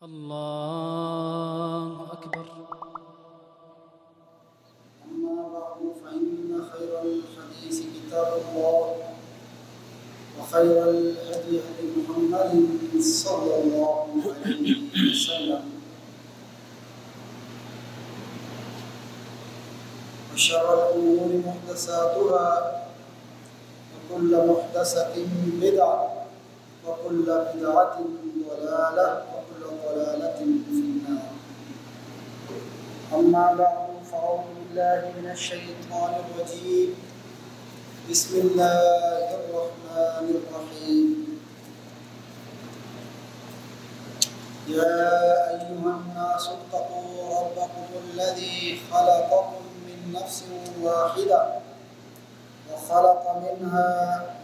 الله أكبر. أما بعد فإن خير الحديث كتاب الله وخير الهدي هدي محمد صلى الله عليه وسلم وشر الأمور محدثاتها وكل محدثة بدعة وكل بدعة ضلالة وكل ضلالة في النار. أما بعد فأعوذ بالله من الشيطان الرجيم. بسم الله الرحمن الرحيم. يا أيها الناس اتقوا ربكم الذي خلقكم من نفس واحدة وخلق منها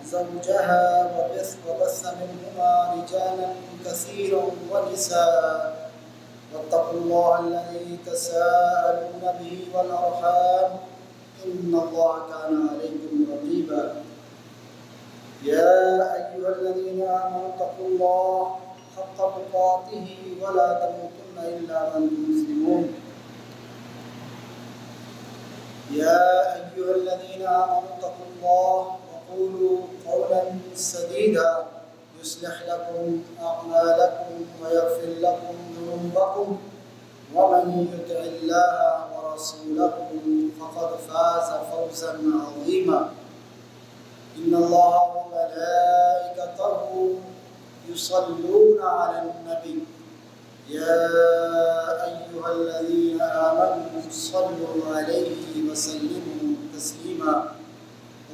زوجها وبث منهما رجالا كثيرا ونساء واتقوا الله الذي تساءلون به والأرحام إن الله كان عليكم رقيبا. يا أيها الذين آمنوا اتقوا الله حق تقاته ولا تموتن إلا وأنتم مسلمون. يا أيها الذين آمنوا اتقوا الله وقولوا قولا سديدا يصلح لكم أعمالكم ويغفر لكم ذنوبكم ومن يطع الله ورسوله فقد فاز فوزا عظيما. إن الله وملائكته يصلون على النبي يا أيها الذين آمنوا صلوا عليه وسلموا تسليما.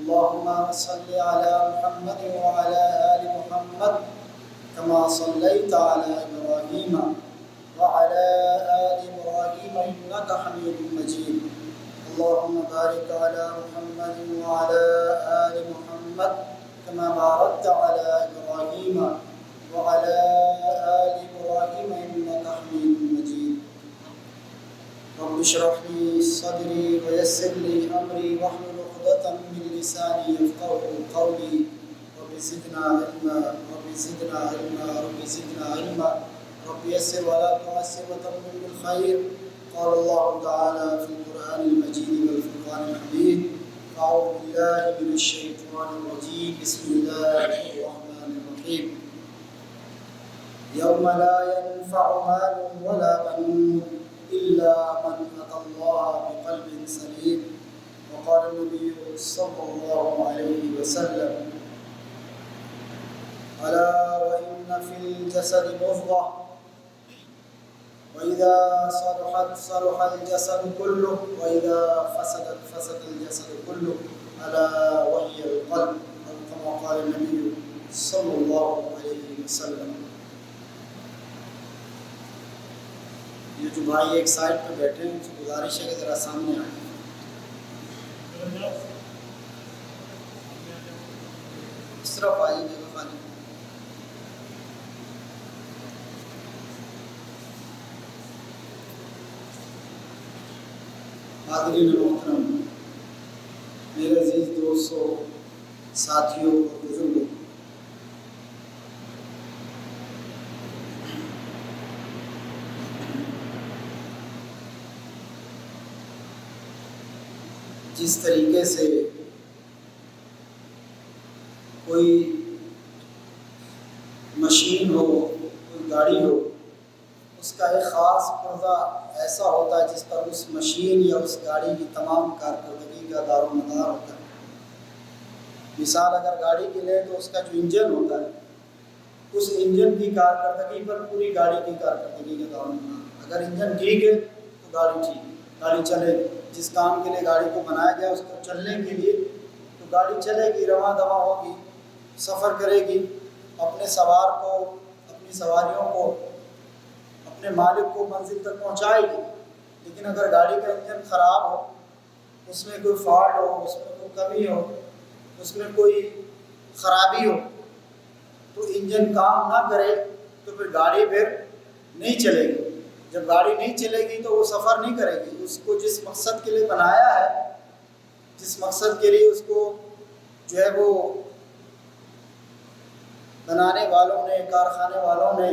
اللهم صل على محمد وعلى آل محمد كما صليت على إبراهيم وعلى آل إبراهيم إنك حميد مجيد. اللهم بارك على محمد وعلى آل محمد كما باركت على إبراهيم وعلى آل إبراهيم إنك حميد مجيد. رب اشرح لي صدري ويسر لي أمري واحلل عقدة من لساني يفقهوا قولي. رب زدنا علما رب زدنا علما رب زدنا علما رب يسر ولا تعسر وتمم بالخير. قال الله تعالى في القرآن المجيد والفرقان الحميد. أعوذ بالله من الشيطان الرجيم. بسم الله الرحمن الرحيم. يوم لا ينفع مال ولا بنون إلا من أتى الله بقلب سليم. وقال النبي صلى الله عليه وسلم ألا وإن في الجسد مضغة وإذا صلحت صلح الجسد كله وإذا فسدت فسد الجسد كله ألا وهي القلب أو كما قال النبي صلى الله عليه وسلم. یہ جو بھائی ایک سائڈ پہ بیٹھے ہیں ان سے گزارش ہے کہ ذرا سامنے آئیں. اس طرف آئیے جگہ خالی. حاضرین محترم، میرے عزیز دوستوں، ساتھیوں اور بزرگوں، جس طریقے سے کوئی مشین ہو، کوئی گاڑی ہو، اس کا ایک خاص پرزہ ایسا ہوتا ہے جس پر اس مشین یا اس گاڑی کی تمام کارکردگی کا دار و مدار ہوتا ہے. مثال اگر گاڑی کی لیں تو اس کا جو انجن ہوتا ہے اس انجن کی کارکردگی پر پوری گاڑی کی کارکردگی کا دار و مدار. اگر انجن ٹھیک ہے تو گاڑی ٹھیک، گاڑی چلے. جس کام کے لیے گاڑی کو بنایا گیا اس کو چلنے کے لیے تو گاڑی چلے گی، رواں دواں ہوگی، سفر کرے گی، اپنے سوار کو، اپنی سواریوں کو، اپنے مالک کو منزل تک پہنچائے گی. لیکن اگر گاڑی کا انجن خراب ہو، اس میں کوئی فالٹ ہو، اس میں کوئی کمی ہو، اس میں کوئی خرابی ہو تو انجن کام نہ کرے تو پھر گاڑی پھر نہیں چلے گی. جب گاڑی نہیں چلے گی تو وہ سفر نہیں کرے گی. اس کو جس مقصد کے لیے بنایا ہے، جس مقصد کے لیے اس کو جو ہے وہ بنانے والوں نے، کارخانے والوں نے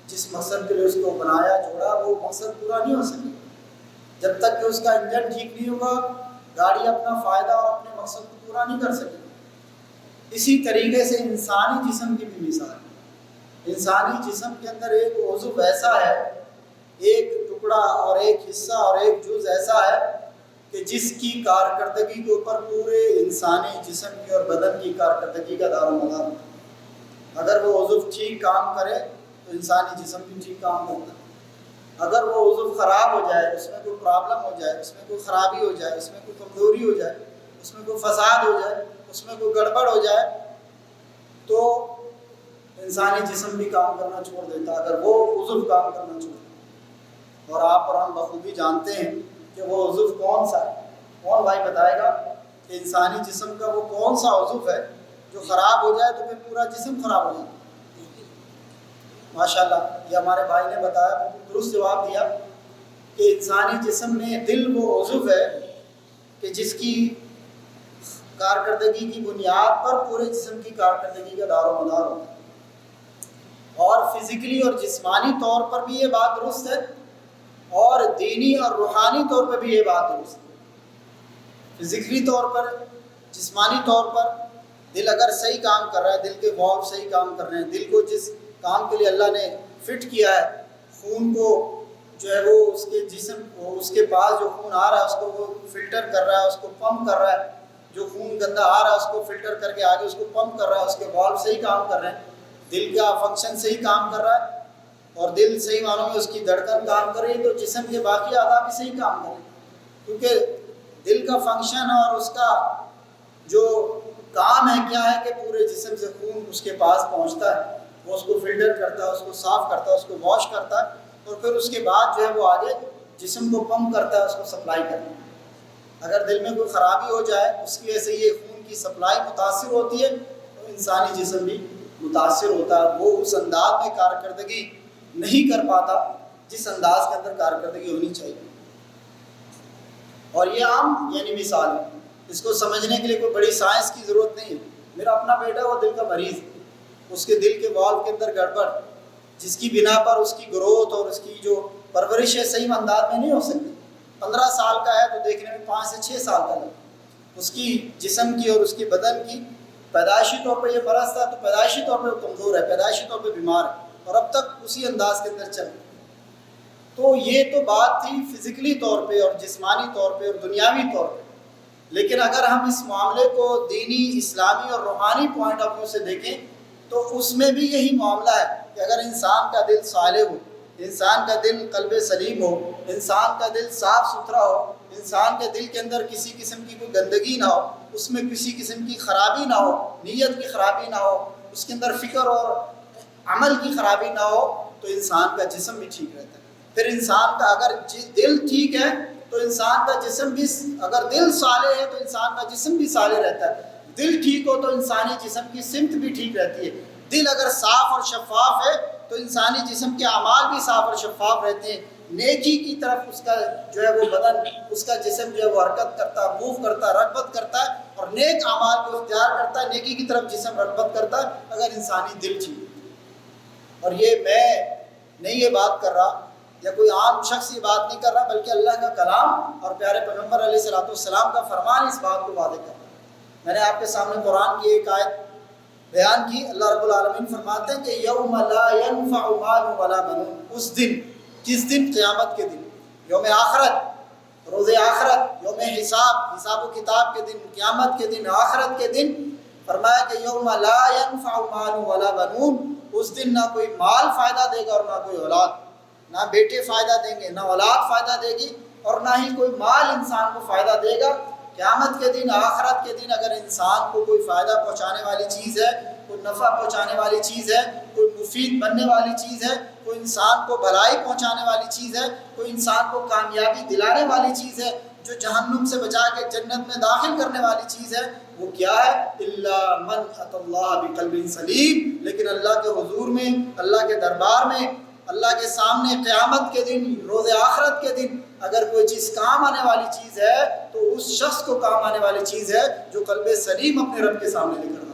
جس مقصد کے لیے اس کو بنایا جوڑا وہ مقصد پورا نہیں ہو سکے جب تک کہ اس کا انجن ٹھیک نہیں ہوگا، گاڑی اپنا فائدہ اور اپنے مقصد کو پورا نہیں کر سکے گی۔ اسی طریقے سے انسانی جسم کی بھی مثال ہے۔ انسانی جسم کے اندر ایک عضو ایسا ہے، ایک ٹکڑا اور ایک حصہ اور ایک جز ایسا ہے کہ جس کی کارکردگی کے اوپر پورے انسانی جسم کی اور بدن کی کارکردگی کا دار و مدار ہوتا ہے۔ اگر وہ عضو ٹھیک کام کرے تو انسانی جسم بھی ٹھیک کام کرتا ہے، اگر وہ عضو خراب ہو جائے، اس میں کوئی پرابلم ہو جائے، اس میں کوئی خرابی ہو جائے، اس میں کوئی کمزوری ہو جائے، اس میں کوئی فساد ہو جائے، اس میں کوئی گڑبڑ ہو جائے تو انسانی جسم بھی کام کرنا چھوڑ دیتا ہے، اگر وہ عضو کام کرنا چھوڑ دیتا۔ اور آپ اور ہم بخوبی جانتے ہیں کہ وہ عضو کون سا ہے۔ کون بھائی بتائے گا کہ انسانی جسم کا وہ کون سا عضو ہے جو خراب ہو جائے تو پھر پورا جسم خراب ہو جائے؟ ماشاءاللہ یہ ہمارے بھائی نے بتایا، درست جواب دیا کہ انسانی جسم میں دل وہ عضو ہے کہ جس کی کارکردگی کی بنیاد پر پورے جسم کی کارکردگی کا دار و مدار ہوتا ہے۔ اور فزیکلی اور جسمانی طور پر بھی یہ بات درست ہے، اور دینی اور روحانی طور پر بھی یہ بات درست ہے۔ فزیکلی طور پر، جسمانی طور پر دل اگر صحیح کام کر رہا ہے، دل کے والو صحیح کام کر رہے ہیں، دل کو جس کام کے لیے اللہ نے فٹ کیا ہے، خون کو جو ہے وہ اس کے جسم کو، اس کے پاس جو خون آ رہا ہے اس کو وہ فلٹر کر رہا ہے، اس کو پمپ کر رہا ہے، جو خون گندا آ رہا ہے اس کو فلٹر کر کے آگے اس کو پمپ کر رہا ہے، اس کے والو صحیح کام کر رہے ہیں، دل کا فنکشن صحیح کام کر رہا ہے، اور دل صحیح معنوں میں اس کی دھڑکن کام کر رہی ہے، تو جسم کے باقی اعضاء بھی صحیح کام کر رہے ہیں، کیونکہ دل کا فنکشن اور اس کا جو کام ہے کیا ہے کہ پورے جسم سے خون اس کے پاس پہنچتا ہے، وہ اس کو فلٹر کرتا ہے، اس کو صاف کرتا ہے، اس کو واش کرتا ہے، اور پھر اس کے بعد جو ہے وہ آگے جسم کو پمپ کرتا ہے، اس کو سپلائی کرتا ہے۔ اگر دل میں کوئی خرابی ہو جائے، اس کی وجہ سے یہ خون کی سپلائی متاثر ہوتی ہے تو انسانی جسم بھی متاثر ہوتا ہے، وہ اس انداز میں کارکردگی نہیں کر پاتا جس انداز کے اندر کارکردگی ہونی چاہیے۔ اور یہ عام یعنی مثال ہے، اس کو سمجھنے کے لیے کوئی بڑی سائنس کی ضرورت نہیں ہے۔ میرا اپنا بیٹا وہ دل کا مریض ہے، اس کے دل کے والو کے اندر گڑبڑ، جس کی بنا پر اس کی گروتھ اور اس کی جو پرورش ہے صحیح انداز میں نہیں ہو سکتی۔ 15 سال کا ہے تو دیکھنے میں 5 سے 6 سال کا لگتا، اس کی جسم کی اور اس کی بدن کی پیدائشی طور پہ یہ مرض تھا تو پیدائشی طور پہ وہ کمزور ہے، پیدائشی طور پہ بیمار ہے، اور اب تک اسی انداز کے اندر چل۔ تو یہ تو بات تھی فزیکلی طور پہ اور جسمانی طور پہ اور دنیاوی طور پہ، لیکن اگر ہم اس معاملے کو دینی، اسلامی اور روحانی پوائنٹ آف ویو سے دیکھیں تو اس میں بھی یہی معاملہ ہے کہ اگر انسان کا دل صالح ہو، انسان کا دل قلب سلیم ہو، انسان کا دل صاف ستھرا ہو، انسان کے دل کے اندر کسی قسم کی کوئی گندگی نہ ہو، اس میں کسی قسم کی خرابی نہ ہو، نیت کی خرابی نہ ہو، اس کے اندر فکر اور عمل کی خرابی نہ ہو، تو انسان کا جسم بھی ٹھیک رہتا ہے۔ پھر انسان کا اگر دل ٹھیک ہے تو انسان کا جسم بھی، اگر دل صالح ہے تو انسان کا جسم بھی صالح رہتا ہے، دل ٹھیک ہو تو انسانی جسم کی سمت بھی ٹھیک رہتی ہے، دل اگر صاف اور شفاف ہے تو انسانی جسم کے اعمال بھی صاف اور شفاف رہتے ہیں، نیکی کی طرف اس کا جو ہے وہ بدن، اس کا جسم جو ہے وہ حرکت کرتا ہے، موو کرتا ہے، رغبت کرتا ہے، اور نیک اعمال کو اختیار کرتا ہے، نیکی کی طرف جسم رغبت کرتا ہے اگر انسانی دل ٹھیک ہے۔ اور یہ میں نہیں یہ بات کر رہا یا کوئی عام شخص یہ بات نہیں کر رہا، بلکہ اللہ کا کلام اور پیارے پیغمبر علیہ الصلوۃ والسلام کا فرمان اس بات کو واضح کر رہا ہے۔ میں نے آپ کے سامنے قرآن کی ایک آیت بیان کی، اللہ رب العالمین فرماتے ہیں کہ یوم لا ينفع مال ولا بنون، اس دن، کس دن؟ قیامت کے دن، یوم آخرت، روز آخرت، یوم حساب، حساب و کتاب کے دن، قیامت کے دن، آخرت کے دن، فرمایا کہ یوم لا ينفع مال ولا بنون، اس دن نہ کوئی مال فائدہ دے گا اور نہ کوئی اولاد، نہ بیٹے فائدہ دیں گے، نہ اولاد فائدہ دے گی، اور نہ ہی کوئی مال انسان کو فائدہ دے گا۔ قیامت کے دن، آخرت کے دن اگر انسان کو کوئی فائدہ پہنچانے والی چیز ہے، کوئی نفع پہنچانے والی چیز ہے، کوئی مفید بننے والی چیز ہے، کوئی انسان کو بھلائی پہنچانے والی چیز ہے، کوئی انسان کو کامیابی دلانے والی چیز ہے، جو جہنم سے بچا کے جنت میں داخل کرنے والی چیز ہے، وہ کیا ہے؟ الا من اتى الله بقلب سلیم، لیکن اللہ کے حضور میں، اللہ کے دربار میں، اللہ کے سامنے قیامت کے دن، روز آخرت کے دن اگر کوئی چیز کام آنے والی چیز ہے تو اس شخص کو کام آنے والی چیز ہے جو قلب سلیم اپنے رب کے سامنے لے کر آئے۔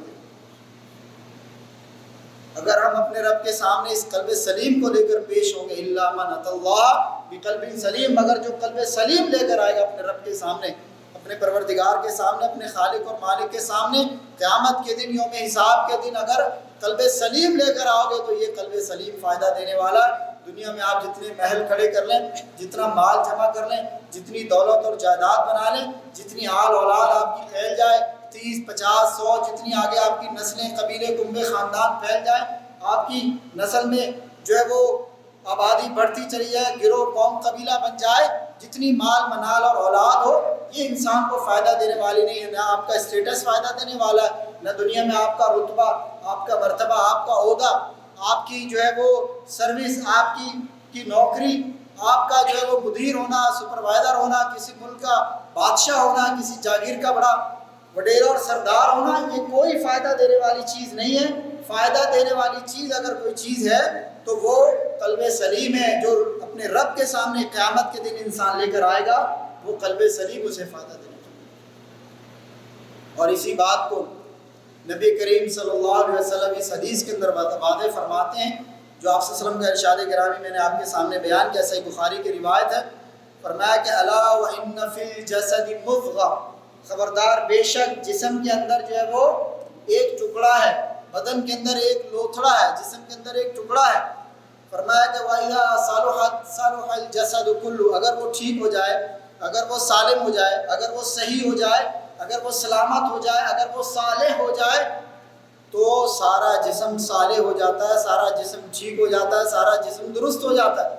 اگر ہم اپنے رب کے سامنے اس قلب سلیم کو لے کر پیش ہوں گے، الا من اتى اللہ بقلب سلیم، مگر جو قلب سلیم لے کر آئے گا اپنے رب کے سامنے، اپنے پروردگار کے سامنے، اپنے خالق اور مالک کے سامنے، قیامت کے دن، یوم حساب کے دن اگر قلب سلیم لے کر آؤ گے تو یہ قلب سلیم فائدہ دینے والا ہے۔ دنیا میں آپ جتنے محل کھڑے کر لیں، جتنا مال جمع کر لیں، جتنی دولت اور جائیداد بنا لیں، جتنی آل اولاد آپ کی پھیل جائے، 30 50 100 جتنی آگے آپ کی نسلیں، قبیلے، کنبے، خاندان پھیل جائیں، آپ کی نسل میں جو ہے وہ آبادی بڑھتی چلی جائے، گروہ، قوم، قبیلہ بن جائے، جتنی مال منال اور اولاد ہو، یہ انسان کو فائدہ دینے والی نہیں ہے۔ نہ آپ کا اسٹیٹس فائدہ دینے والا ہے، نہ دنیا میں آپ کا رتبہ، آپ کا مرتبہ، آپ کا عہدہ، آپ کی جو ہے وہ سروس، آپ کی نوکری، آپ کا جو ہے وہ مدیر ہونا، سپروائزر ہونا، کسی ملک کا بادشاہ ہونا، کسی جاگیر کا بڑا وڈیرا اور سردار ہونا، یہ کوئی فائدہ دینے والی چیز نہیں ہے۔ فائدہ دینے والی چیز اگر کوئی چیز ہے تو وہ قلب سلیم ہے، جو اپنے رب کے سامنے قیامت کے دن انسان لے کر آئے گا، وہ قلب سلیم اسے فائدہ دے گا۔ اور اسی بات کو نبی کریم صلی اللہ علیہ وسلم اس حدیث کے اندر واضح فرماتے ہیں، جو آپ صلی اللہ علیہ وسلم کا ارشاد گرامی میں نے آپ کے سامنے بیان کیا، صحیح بخاری کی روایت ہے، فرمایا کہ الا وان فی الجسد مضغہ، خبردار بے شک جسم کے اندر جو ہے وہ ایک ٹکڑا ہے، بدن کے اندر ایک لوتھڑا ہے، جسم کے اندر ایک ٹکڑا ہے۔ فرمایا کہ وَإِذَا صَلُحَ الْجَسَدُ كُلُّهُ، اگر وہ ٹھیک ہو جائے، اگر وہ سالم ہو جائے، اگر وہ صحیح ہو جائے، اگر وہ سلامت ہو جائے، اگر وہ صالح ہو جائے، تو سارا جسم صالح ہو جاتا ہے، سارا جسم ٹھیک ہو جاتا ہے، سارا جسم درست ہو جاتا ہے۔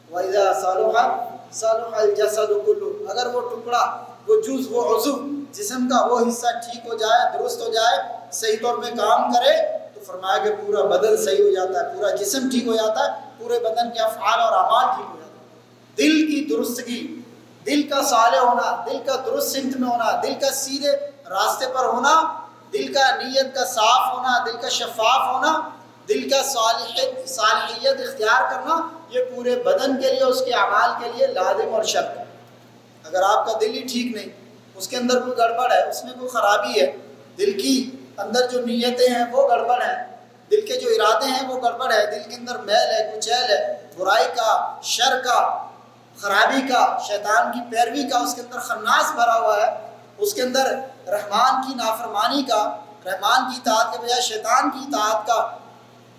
وَإِذَا صَلُحَ الْجَسَدُ كُلُّهُ، اگر وہ ٹکڑا، وہ جز، وہ عضو جسم کا وہ حصہ ٹھیک ہو جائے، درست ہو جائے، صحیح طور پہ کام کرے، تو فرمایا کہ پورا بدن صحیح ہو جاتا ہے، پورا جسم ٹھیک ہو جاتا ہے، پورے بدن کے افعال اور اعمال ٹھیک ہو جاتے ہیں۔ دل کی درستگی، دل کا صالح ہونا، دل کا درست سمت میں ہونا، دل کا سیدھے راستے پر ہونا، دل کا نیت کا صاف ہونا، دل کا شفاف ہونا، دل کا صالحیت اختیار کرنا، یہ پورے بدن کے لیے، اس کے اعمال کے لیے لازم اور شرط ہے۔ اگر آپ کا دل ہی ٹھیک نہیں، اس کے اندر کوئی گڑبڑ ہے، اس میں کوئی خرابی ہے، دل کی اندر جو نیتیں ہیں وہ گڑبڑ ہیں، دل کے جو ارادے ہیں وہ گڑبڑ ہے، دل کے اندر میل ہے، کچیل ہے، برائی کا، شر کا، خرابی کا، شیطان کی پیروی کا، اس کے اندر خناس بھرا ہوا ہے، اس کے اندر رحمان کی نافرمانی کا، رحمان کی اطاعت کے بجائے شیطان کی اطاعت کا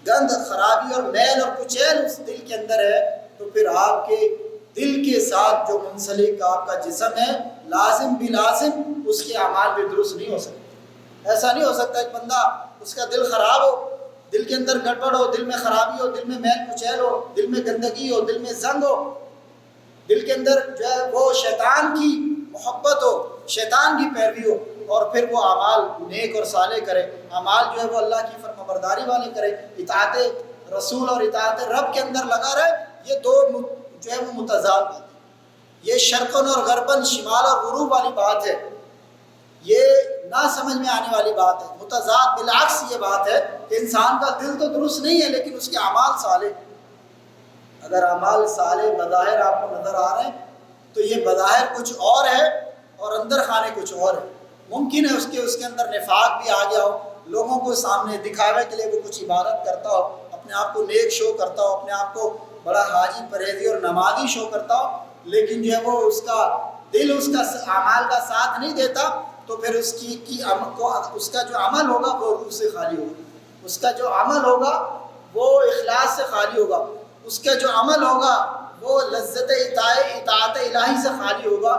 گند، خرابی اور میل اور کچیل اس دل کے اندر ہے، تو پھر آپ کے دل کے ساتھ جو منسلک آپ کا جسم ہے، لازم بھی لازم اس کے اعمال بھی درست نہیں ہو سکتے۔ ایسا نہیں ہو سکتا ایک بندہ اس کا دل خراب ہو، دل کے اندر گڑبڑ ہو، دل میں خرابی ہو، دل میں میل کچیل ہو، دل میں گندگی ہو، دل میں زنگ ہو، دل کے اندر جو ہے وہ شیطان کی محبت ہو، شیطان کی پیروی ہو، اور پھر وہ اعمال نیک اور صالح کرے، اعمال جو ہے وہ اللہ کی فرمانبرداری والے کرے، اطاعت رسول اور اطاعت رب کے اندر لگا رہے، یہ دو جو ہے وہ متضاد بات ہے۔ یہ شرقن اور غربن، شمال اور غروب والی بات ہے، یہ نہ سمجھ میں آنے والی بات ہے، متضاد بالعکس یہ بات ہے کہ انسان کا دل تو درست نہیں ہے لیکن اس کے اعمال صالح۔ اگر اعمال صالح بظاہر آپ کو نظر آ رہے ہیں تو یہ بظاہر کچھ اور ہے اور اندر خانے کچھ اور ہے۔ ممکن ہے اس کے اندر نفاق بھی آ گیا ہو، لوگوں کو سامنے دکھاوے کے لیے وہ کچھ عبادت کرتا ہو، اپنے آپ کو نیک شو کرتا ہو، اپنے آپ کو بڑا حاجی پرہیزی اور نمازی شو کرتا ہو، لیکن جو ہے وہ اس کا دل اس کا اعمال کا ساتھ نہیں دیتا، تو پھر اس کا جو عمل ہوگا وہ روح سے خالی ہوگا، اس کا جو عمل ہوگا وہ اخلاص سے خالی ہوگا، اس کا جو عمل ہوگا وہ لذت اطاعت الہی سے خالی ہوگا،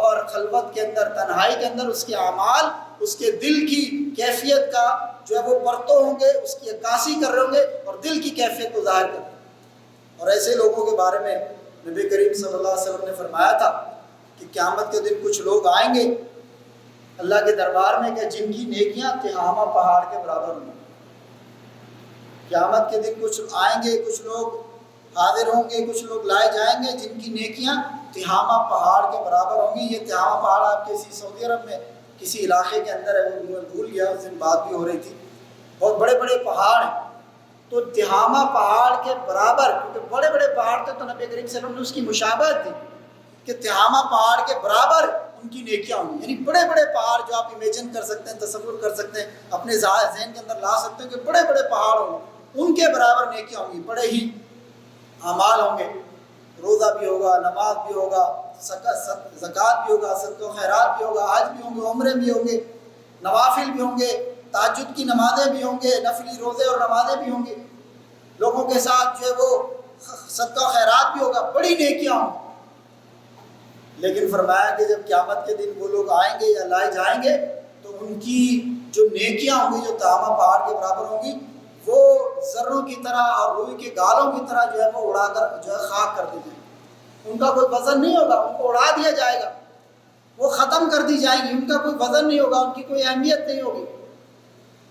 اور خلوت کے اندر، تنہائی کے اندر اس کے اعمال، اس کے دل کی کیفیت کا جو ہے وہ پرتو ہوں گے، اس کی عکاسی کر رہے ہوں گے اور دل کی کیفیت کو ظاہر کر رہے ہیں۔ اور ایسے لوگوں کے بارے میں نبی کریم صلی اللہ علیہ وسلم نے فرمایا تھا کہ قیامت کے دن کچھ لوگ آئیں گے اللہ کے دربار میں کہ جن کی نیکیاں تہامہ پہاڑ کے برابر ہوں گی۔ قیامت کے دن کچھ آئیں گے، کچھ لوگ حاضر ہوں گے، کچھ لوگ لائے جائیں گے جن کی نیکیاں تہامہ پہاڑ کے برابر ہوں گی۔ یہ تہامہ پہاڑ آپ کے سعودی عرب میں کسی علاقے کے اندر ہے، وہ بھول گیا، اس دن بات بھی ہو رہی تھی، بہت بڑے بڑے پہاڑ ہیں، تو تہامہ پہاڑ کے برابر، کیونکہ بڑے بڑے پہاڑ تھے تو نبی کریم صلی اللہ علیہ وسلم نے اس کی مشابہت دی کہ تہامہ پہاڑ کے برابر ان کی نیکیاں ہوں گی۔ یعنی بڑے بڑے پہاڑ جو آپ امیجن کر سکتے ہیں، تصور کر سکتے ہیں، اپنے ذہن کے اندر لا سکتے ہیں کہ بڑے بڑے پہاڑ ہوں گے، ان کے برابر نیکیاں ہوں گی، بڑے ہی اعمال ہوں گے، روزہ بھی ہوگا، نماز بھی ہوگا، زکوٰۃ بھی ہوگا، صدقہ و خیرات بھی ہوگا، حج بھی ہوں گے، عمرے بھی ہوں گے، نوافل بھی ہوں گے، تہجد کی نمازیں بھی ہوں گے، نفلی روزے اور نمازیں بھی ہوں گے، لوگوں کے ساتھ جو ہے وہ صدقہ و خیرات بھی ہوگا، بڑی نیکیاں ہوں گی۔ لیکن فرمایا کہ جب قیامت کے دن وہ لوگ آئیں گے یا لائے جائیں گے تو ان کی جو نیکیاں ہوں گی جو تہامہ پہاڑ کے برابر ہوں گی وہ ذروں کی طرح اور روئی کے گالوں کی طرح جو ہے وہ اڑا کر جو ہے خاک کر دی جائیں گے۔ ان کا کوئی وزن نہیں ہوگا، ان کو اڑا دیا جائے گا، وہ ختم کر دی جائیں گی، ان کا کوئی وزن نہیں ہوگا، ان کی کوئی اہمیت نہیں ہوگی۔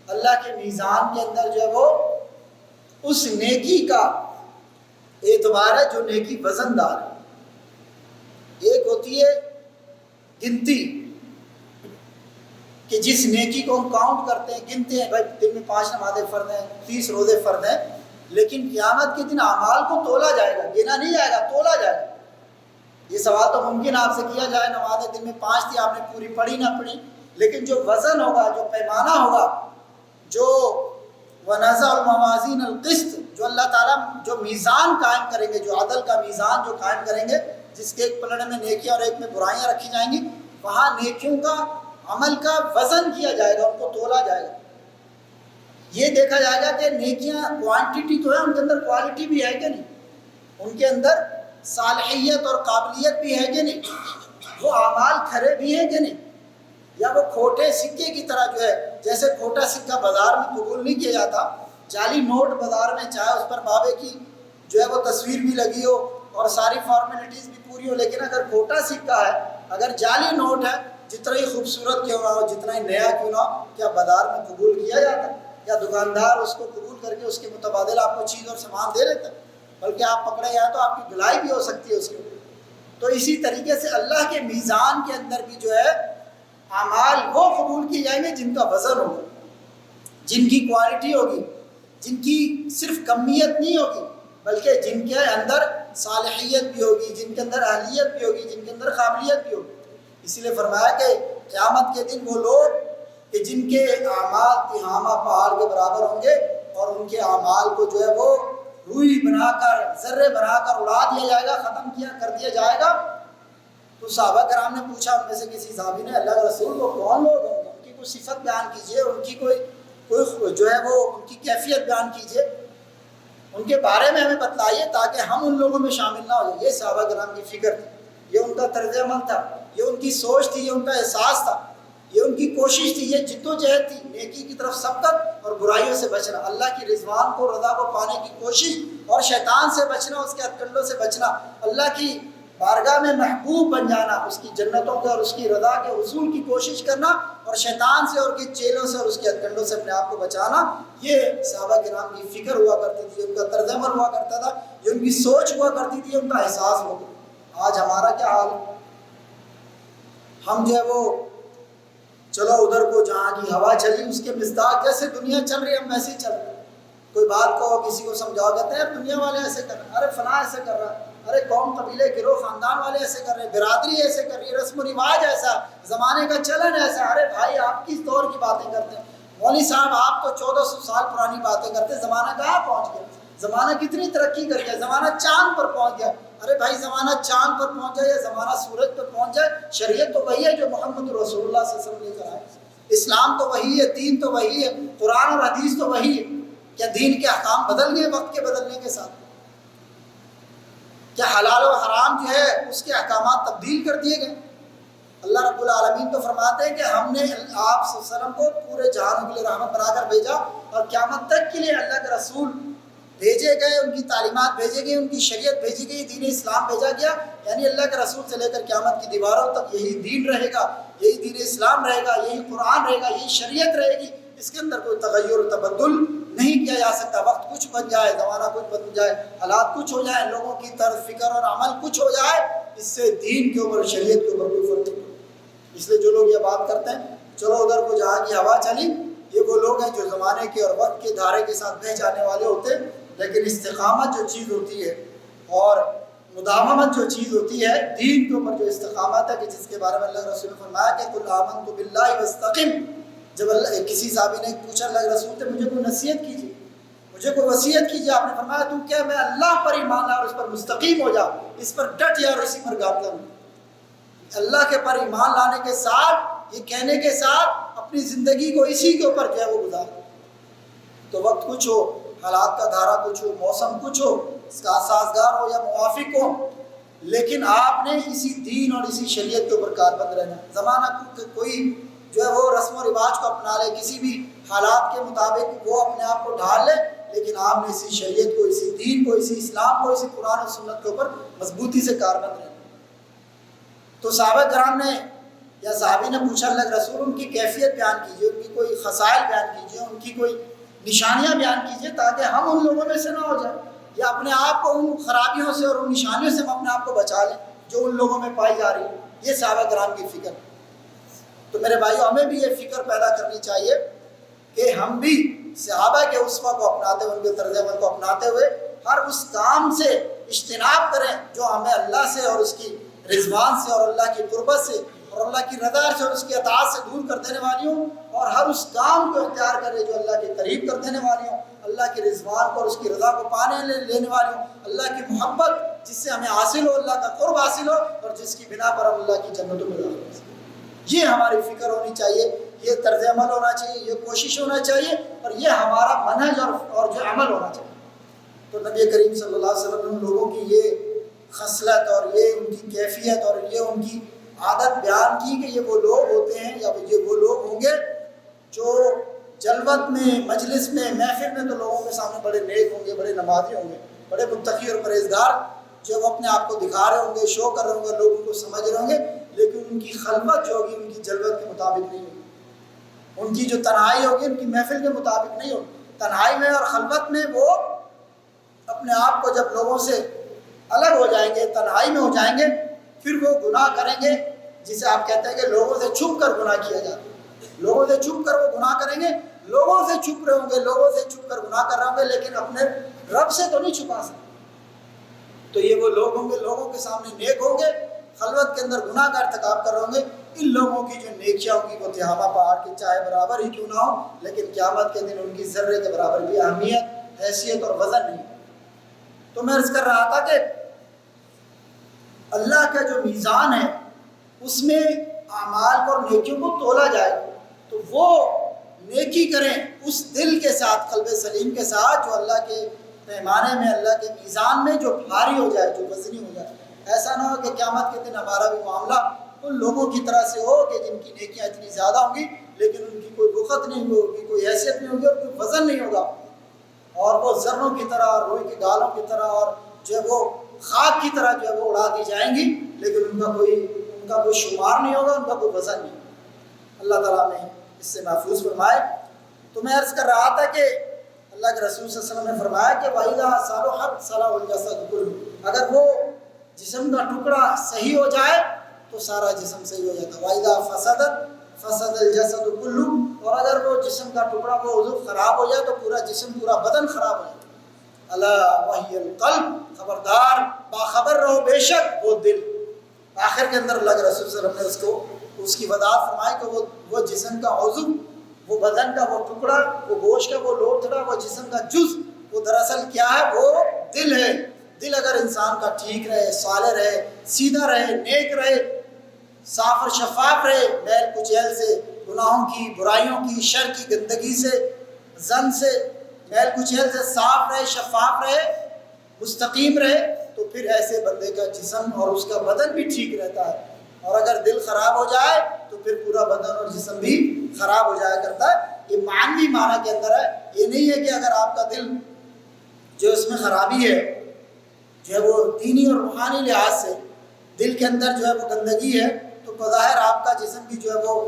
اللہ کے میزان کے اندر جو ہے وہ اس نیکی کا اعتبار ہے جو نیکی وزن دار ہے۔ ایک ہوتی ہے گنتی کہ جس نیکی کو ہم کاؤنٹ کرتے ہیں، گنتے ہیں، بھائی دن میں 5 نمازیں فرض ہیں، 30 روزے فرض ہیں، لیکن قیامت کے دن اعمال کو تولا جائے گا، گنا نہیں جائے گا، تولا جائے گا۔ یہ سوال تو ممکن آپ سے کیا جائے نمازیں دن میں 5 تھی، آپ نے پوری پڑھی نہ پڑھی، لیکن جو وزن ہوگا، جو پیمانہ ہوگا، جو وَنَزَعُ الْمَوَازِينَ الْقِسْطَ، جو اللہ تعالیٰ جو میزان قائم کریں گے، جو عدل کا میزان جو قائم کریں گے، جس کے ایک پلڑے میں نیکیاں اور ایک میں برائیاں رکھی جائیں گی، وہاں نیکیوں کا عمل کا وزن کیا جائے گا، ان کو تولا جائے گا۔ یہ دیکھا جائے گا کہ نیکیاں کوانٹیٹی تو ہے، ان کے اندر کوالٹی بھی ہے کہ نہیں، ان کے اندر صالحیت اور قابلیت بھی ہے کہ نہیں، وہ اعمال کھرے بھی ہیں کہ نہیں، یا وہ کھوٹے سکے کی طرح جو ہے، جیسے کھوٹا سکہ بازار میں قبول نہیں کیا جاتا، جعلی نوٹ بازار میں چاہے اس پر بابے کی جو ہے وہ تصویر بھی لگی ہو اور ساری فارمیلٹیز بھی پوری ہو، لیکن اگر کھوٹا سکہ ہے، اگر جعلی نوٹ ہے، جتنا ہی خوبصورت کیوں نہ ہو، جتنا ہی نیا کیوں نہ ہو، کیا بازار میں قبول کیا جاتا ہے؟ یا دکاندار اس کو قبول کر کے اس کے متبادل آپ کو چیز اور سامان دے دیتا ہے؟ بلکہ آپ پکڑے جائیں تو آپ کی دھلائی بھی ہو سکتی ہے اس کے اوپر۔ تو اسی طریقے سے اللہ کے میزان کے اندر بھی جو ہے اعمال وہ قبول کیے جائیں گے جن کا وزن ہوگا، جن کی کوالٹی ہوگی، جن کی صرف کمیت نہیں ہوگی بلکہ جن کے اندر صالحیت بھی ہوگی، جن کے اندر اہلیت بھی ہوگی، جن کے اندر قابلیت بھی ہوگی۔ اسی لیے فرمایا کہ قیامت کے دن وہ لوگ کہ جن کے اعمال تہامہ پہاڑ کے برابر ہوں گے اور ان کے اعمال کو جو ہے وہ روئی بنا کر، ذرے بنا کر اڑا دیا جائے گا، ختم کر دیا جائے گا۔ تو صحابہ کرام نے پوچھا، ان میں سے کسی صحابی نے، اللہ کے رسول کو کون لوگ ہوں گے، ان کی کوئی صفت بیان کیجئے، ان کی کوئی جو ہے وہ ان کی کیفیت بیان کیجئے، ان کے بارے میں ہمیں بتلائیے تاکہ ہم ان لوگوں میں شامل نہ ہو جائیں۔ یہ صحابہ کرام کی فکر تھی، یہ ان کا طرز عمل تھا، یہ ان کی سوچ تھی، یہ ان کا احساس تھا، یہ ان کی کوشش تھی، یہ جد و جہد تھی، نیکی کی طرف سبقت اور برائیوں سے بچنا، اللہ کی رضوان کو، رضا کو پانے کی کوشش اور شیطان سے بچنا، اس کے ہتھکنڈوں سے بچنا، اللہ کی بارگاہ میں محبوب بن جانا، اس کی جنتوں کے اور اس کی رضا کے حصول کی کوشش کرنا، اور شیطان سے اور اس کے چیلوں سے اور اس کے ہتھکنڈوں سے اپنے آپ کو بچانا، یہ صحابہ کرام کی فکر ہوا کرتی تھی، ان کا طرز عمل ہوا کرتا تھا، یہ ان کی سوچ ہوا کرتی تھی، ان کا احساس ہوا کرتا۔ آج ہمارا کیا حال ہے؟ ہم جو ہے وہ چلو ادھر کو جہاں کی ہوا چلی اس کے مزداق جیسے دنیا چل رہی ہے ہم ویسے ہی چل رہے ہیں۔ کوئی بات کہو، کسی کو سمجھاؤ، کہتے ہیں دنیا والے ایسے کر رہے ہیں، ارے فلاں ایسے کر رہا ہے، ارے قوم قبیلے گروہ خاندان والے ایسے کر رہے ہیں، برادری ایسے کر رہی ہے، رسم و رواج ایسا، زمانے کا چلن ایسا۔ ارے بھائی آپ کس دور کی باتیں کرتے ہیں؟ مولوی صاحب آپ تو 1400 سال پرانی باتیں کرتے ہیں، زمانہ کہاں پہنچ گیا؟ زمانہ کتنی ترقی کر گیا، زمانہ چاند پر پہنچ گیا۔ ارے بھائی زمانہ چاند پر پہنچ جائے یا زمانہ سورج پر پہنچ جائے، شریعت تو وہی ہے جو محمد رسول اللہ صلی اللہ علیہ وسلم لے کر آئے، اسلام تو وہی ہے، دین تو وہی ہے، قرآن اور حدیث تو وہی ہے۔ کیا دین کے احکام بدل گئے وقت کے بدلنے کے ساتھ؟ کیا حلال و حرام جو ہے اس کے احکامات تبدیل کر دیے گئے؟ اللہ رب العالمین تو فرماتے ہیں کہ ہم نے آپ صلی اللہ علیہ وسلم کو پورے جہان کے لیے رحمت بنا کر بھیجا، اور قیامت تک کے لیے اللہ کے رسول بھیجے گئے، ان کی تعلیمات بھیجی گئی، ان کی شریعت بھیجی گئی، دین اسلام بھیجا گیا، یعنی اللہ کے رسول سے لے کر قیامت کی دیواروں تک یہی دین رہے گا، یہی دین اسلام رہے گا، یہی قرآن رہے گا، یہی شریعت رہے گی، اس کے اندر کوئی تغیر و تبدل نہیں کیا جا سکتا۔ وقت کچھ بن جائے، زمانہ کچھ بن جائے، حالات کچھ ہو جائیں، لوگوں کی طرز فکر اور عمل کچھ ہو جائے، اس سے دین کے اوپر، شریعت کے اوپر کوئی فرق نہیں۔ اس لیے جو لوگ یہ بات کرتے ہیں چلو ادھر کو جہاں کی ہوا چلی، یہ وہ لوگ ہیں جو زمانے کے اور وقت کے دھارے کے ساتھ بہہ جانے والے ہوتے ہیں، لیکن استقامت جو چیز ہوتی ہے اور مداومت جو چیز ہوتی ہے، دین کے اوپر جو استقامت ہے، کہ جس کے بارے میں اللہ کے رسول نے فرمایا کہ قل آمنت باللہ واستقم۔ جب اللہ کسی صحابی نے پوچھا اللہ کے رسول سے مجھے کوئی نصیحت کیجیے، مجھے کوئی وصیت کیجیے. آپ نے فرمایا تم کیا میں اللہ پر ایمان لا اور اس پر مستقیم ہو جا, اس پر ڈٹ جا اور اسی پر گامزن ہو. اللہ کے پر ایمان لانے کے ساتھ, یہ کہنے کے ساتھ اپنی زندگی کو اسی کے اوپر جو ہے وہ گزار. تو وقت کچھ ہو, حالات کا دھارا کچھ ہو, موسم کچھ ہو, اس کا سازگار ہو یا موافق ہو, لیکن آپ نے اسی دین اور اسی شریعت کے اوپر کاربند رہنا. زمانہ کوئی جو ہے وہ رسم و رواج کو اپنا لے, کسی بھی حالات کے مطابق وہ اپنے آپ کو ڈھال لے, لیکن آپ نے اسی شریعت کو, اسی دین کو, اسی اسلام کو, اسی قرآن و سنت کے اوپر مضبوطی سے کاربند رہنا. تو صحابہ کرام نے یا صحابی نے پوچھا اللہ کے رسول ان کی کیفیت بیان کیجیے, ان کی کوئی خصائل بیان کیجیے, ان کی کوئی نشانیاں بیان کیجیے تاکہ ہم ان لوگوں میں سے نہ ہو جائیں, یا اپنے آپ کو ان خرابیوں سے اور ان نشانیوں سے ہم اپنے آپ کو بچا لیں جو ان لوگوں میں پائی جا رہی ہے. یہ صحابہ کرام کی فکر. تو میرے بھائیو ہمیں بھی یہ فکر پیدا کرنی چاہیے کہ ہم بھی صحابہ کے اسوہ کو اپناتے ہوئے, ان کے طرز عمل کو اپناتے ہوئے ہر اس کام سے اجتناب کریں جو ہمیں اللہ سے اور اس کی رضوان سے اور اللہ کی قربت سے اور اللہ کی رضا سے اور اس کی اطاعت سے دور کر دینے والی ہوں, اور ہر اس کام کو اختیار کرے جو اللہ کے قریب کر دینے والی ہوں, اللہ کی رضوان کو اور اس کی رضا کو پانے لینے والی ہوں, اللہ کی محبت جس سے ہمیں حاصل ہو, اللہ کا قرب حاصل ہو, اور جس کی بنا پر ہم اللہ کی جنتوں میں داخل ہو سکیں. یہ ہماری فکر ہونی چاہیے, یہ طرز عمل ہونا چاہیے, یہ کوشش ہونا چاہیے, اور یہ ہمارا منہج اور جو عمل ہونا چاہیے. تو نبی کریم صلی اللہ علیہ وسلم نے ان لوگوں کی یہ خصلت اور یہ ان کی کیفیت اور یہ ان کی عادت بیان کی کہ یہ وہ لوگ ہوتے ہیں یا یہ وہ لوگ ہوں گے جو جلوت میں, مجلس میں, محفل میں تو لوگوں کے سامنے بڑے نیک ہوں گے, بڑے نمازی ہوں گے, بڑے متقی اور پرہیزگار, جو وہ اپنے آپ کو دکھا رہے ہوں گے, شو کر رہے ہوں گے, لوگوں کو سمجھ رہے ہوں گے, لیکن ان کی خلوت جو ہوگی ان کی جلوت کے مطابق نہیں ہوگی. ان کی جو تنہائی ہوگی ان کی محفل کے مطابق نہیں ہوگی. تنہائی میں اور خلوت میں وہ اپنے آپ کو جب لوگوں سے الگ ہو جائیں گے, تنہائی میں ہو جائیں گے, پھر وہ گناہ کریں گے جسے آپ کہتے ہیں کہ لوگوں سے چھپ کر گناہ کیا جاتا ہے. لوگوں سے چھپ کر وہ گناہ کریں گے, لوگوں سے چھپ رہے ہوں گے, لوگوں سے چھپ کر گناہ کر رہے ہوں گے, لیکن اپنے رب سے تو نہیں چھپا سکتے. تو یہ وہ لوگ ہوں گے, لوگوں کے سامنے نیک ہوں گے, خلوت کے اندر گناہ کا ارتکاب کر رہے ہوں گے. ان لوگوں کی جو نیکیاں ہوں گی وہ تہامہ پہاڑ کے چاہے برابر ہی کیوں نہ ہو, لیکن قیامت کے دن ان کی ذرے کے برابر بھی اہمیت, حیثیت اور وزن نہیں. تو میں عرض کر رہا تھا کہ اللہ کا جو میزان ہے اس میں اعمال کو اور نیکیوں کو تولا جائے تو وہ نیکی کریں اس دل کے ساتھ, قلب سلیم کے ساتھ, جو اللہ کے پیمانے میں, اللہ کے میزان میں جو بھاری ہو جائے, جو وزنی ہو جائے. ایسا نہ ہو کہ قیامت کے دن ہمارا بھی معاملہ ان لوگوں کی طرح سے ہو کہ جن کی نیکیاں اتنی زیادہ ہوں گی لیکن ان کی کوئی وقت نہیں ہوگی, کوئی حیثیت نہیں ہوگی اور کوئی وزن نہیں ہوگا, اور وہ ذروں کی طرح, روئی کی گالوں کی طرح اور جو ہے وہ خاک کی طرح جو ہے وہ اڑا دی جائیں گی, لیکن ان کا کوئی شمار نہیں ہوگا, ان کا کوئی وزن نہیں. اللہ تعالیٰ نے اس سے محفوظ فرمائے. تو میں عرض کر رہا تھا کہ اللہ کے رسول صلی اللہ علیہ وسلم نے فرمایا کہ وَإِذَا صَلُحَتْ صَلَحَ الْجَسَدُ كُلُّهُ, اگر وہ جسم کا ٹکڑا صحیح ہو جائے تو سارا جسم صحیح ہو جاتا ہے. وَإِذَا فَسَدَتْ فَسَدَ الْجَسَدُ كُلُّهُ, اور اگر وہ جسم کا ٹکڑا وہ عضو خراب ہو جائے تو پورا جسم, پورا بدن خراب ہو جائے. اللہ وحی القلب, خبردار باخبر رہو بے شک وہ دل. آخر کے اندر اللہ کے رسول صلی اللہ علیہ وسلم نے اس کی وضاحت فرمائی کہ وہ جسم کا عضو, وہ بدن کا وہ ٹکڑا, وہ گوشت کا وہ لوتھڑا, وہ جسم کا جز, وہ دراصل کیا ہے, وہ دل ہے. دل اگر انسان کا ٹھیک رہے, صالح رہے, سیدھا رہے, نیک رہے, صاف اور شفاف رہے, میل کچیل سے, گناہوں کی, برائیوں کی, شر کی گندگی سے, زن سے, میل کچیل سے صاف رہے, شفاف رہے, مستقیم رہے, تو پھر ایسے بندے کا جسم اور اس کا بدن بھی ٹھیک رہتا ہے. اور اگر دل خراب ہو جائے تو پھر پورا بدن اور جسم بھی خراب ہو جایا کرتا ہے. یہ معنوی معنی کے اندر ہے. یہ نہیں ہے کہ اگر آپ کا دل جو اس میں خرابی ہے, جو ہے وہ دینی اور روحانی لحاظ سے دل کے اندر جو ہے وہ گندگی ہے, تو بظاہر آپ کا جسم بھی جو ہے وہ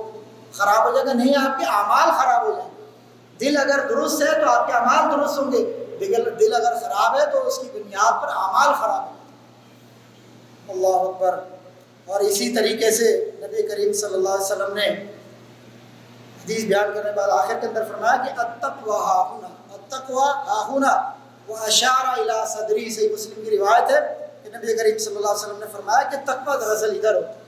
خراب ہو جائے گا. نہیں, آپ کے اعمال خراب ہو جائیں گے. دل اگر درست ہے تو آپ کے اعمال درست ہوں گے, دل اگر خراب ہے تو اس کی بنیاد پر اعمال خراب ہیں. اللہ اکبر. اور اسی طریقے سے نبی کریم صلی اللہ علیہ وسلم نے حدیث بیان کرنے کے بعد آخر کے اندر فرمایا کہ التقویٰ ہاہنا, التقویٰ ہاہنا واشار الی صدری. صحیح مسلم کی روایت ہے کہ نبی کریم صلی اللہ علیہ وسلم نے فرمایا کہ تقویٰ دراصل ادھر ہوتا ہے,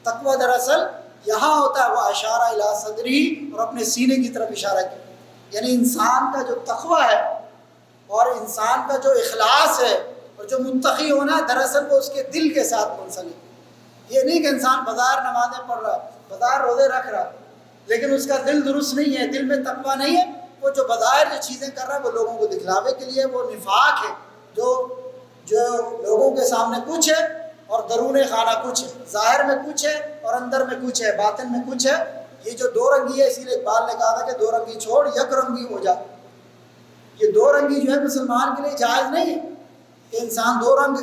تقویٰ دراصل یہاں ہوتا ہے. وہ اشارہ الی صدری, اور اپنے سینے کی طرف اشارہ کیا. یعنی انسان کا جو تقویٰ ہے اور انسان کا جو اخلاص ہے اور جو متقی ہونا ہے دراصل وہ اس کے دل کے ساتھ منسلک۔ یہ نہیں کہ انسان بظاہر نمازیں پڑھ رہا، بظاہر روزے رکھ رہا، لیکن اس کا دل درست نہیں ہے، دل میں تقویٰ نہیں ہے۔ وہ جو بظاہر جو چیزیں کر رہا ہے وہ لوگوں کو دکھلاوے کے لیے، وہ نفاق ہے، جو لوگوں کے سامنے کچھ ہے اور درون خانہ کچھ ہے، ظاہر میں کچھ ہے اور اندر میں کچھ ہے، باطن میں کچھ ہے۔ یہ جو دو رنگی ہے، اسی لیے اقبال نے کہا تھا کہ دو رنگی چھوڑ یک رنگی ہو جا۔ یہ دو رنگی جو ہے مسلمان کے لیے جائز نہیں ہے کہ انسان دو رنگ،